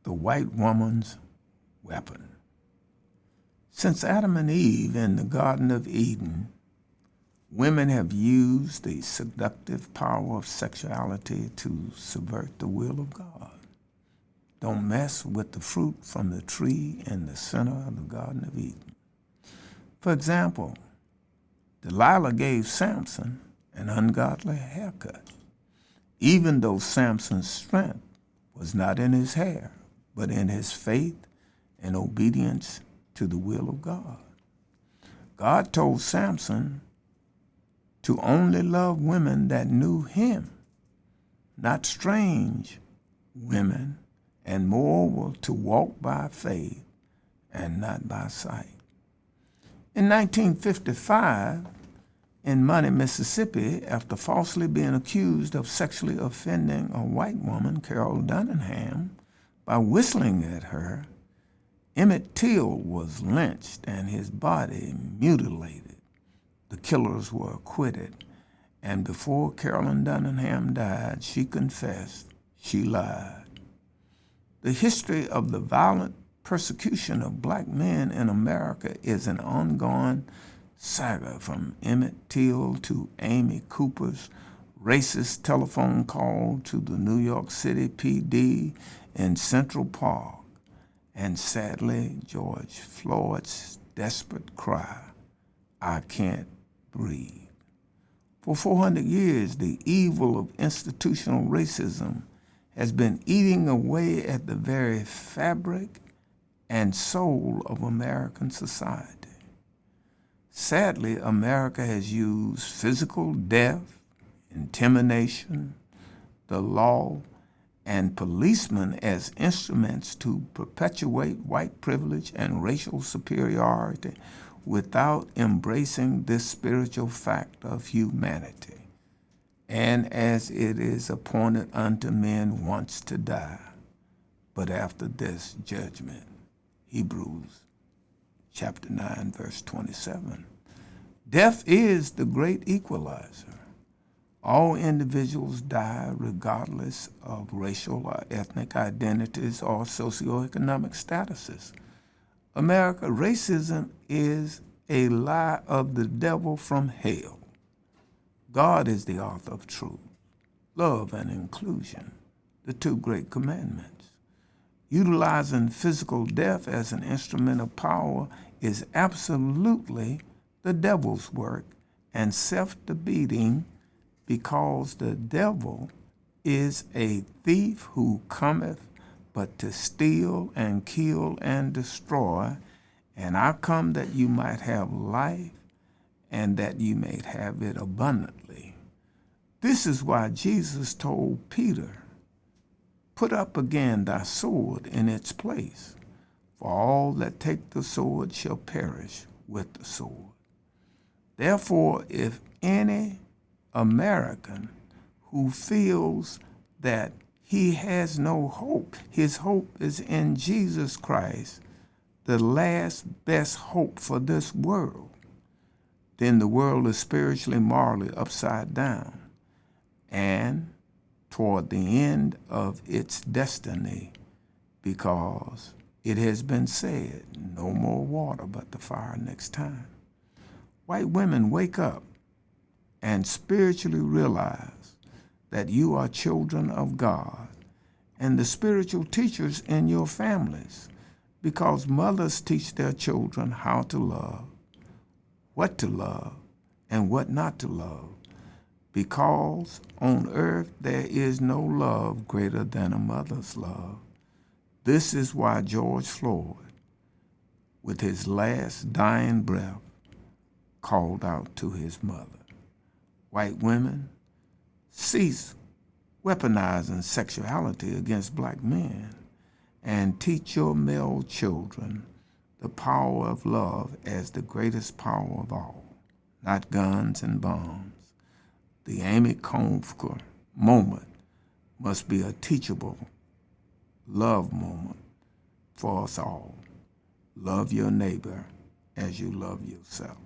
the white woman's weapon. Since Adam and Eve in the Garden of Eden, women have used the seductive power of sexuality to subvert the will of God. Don't mess with the fruit from the tree in the center of the Garden of Eden. For example, Delilah gave Samson an ungodly haircut, even though Samson's strength was not in his hair, but in his faith and obedience to the will of God. God told Samson to only love women that knew him, not strange women, and moreover, to walk by faith and not by sight. In 1955, in Money, Mississippi, after falsely being accused of sexually offending a white woman, Carol Dunningham, by whistling at her, Emmett Till was lynched and his body mutilated. The killers were acquitted, and before Carolyn Dunningham died, she confessed she lied. The history of the violent persecution of black men in America is an ongoing saga, from Emmett Till to Amy Cooper's racist telephone call to the New York City PD in Central Park, and sadly, George Floyd's desperate cry, "I can't breathe." For 400 years, the evil of institutional racism has been eating away at the very fabric and soul of American society. Sadly, America has used physical death, intimidation, the law, and policemen as instruments to perpetuate white privilege and racial superiority without embracing this spiritual fact of humanity. And as it is appointed unto men once to die, but after this judgment. Hebrews chapter 9, verse 27. Death is the great equalizer. All individuals die regardless of racial or ethnic identities or socioeconomic statuses. America, racism is a lie of the devil from hell. God is the author of truth, love, and inclusion, the two great commandments. Utilizing physical death as an instrument of power is absolutely the devil's work and self-defeating, because the devil is a thief who cometh but to steal and kill and destroy, and I come that you might have life and that you may have it abundantly. This is why Jesus told Peter, "Put up again thy sword in its place, for all that take the sword shall perish with the sword." Therefore, if any American who feels that he has no hope, his hope is in Jesus Christ, the last best hope for this world, then the world is spiritually, morally upside down and toward the end of its destiny, because it has been said, no more water but the fire next time. White women, wake up and spiritually realize that you are children of God and the spiritual teachers in your families, because mothers teach their children how to love, what to love, and what not to love, because on earth there is no love greater than a mother's love. This is why George Floyd, with his last dying breath, called out to his mother. White women, cease weaponizing sexuality against black men and teach your male children the power of love as the greatest power of all, not guns and bombs. The Amy Confer moment must be a teachable love moment for us all. Love your neighbor as you love yourself.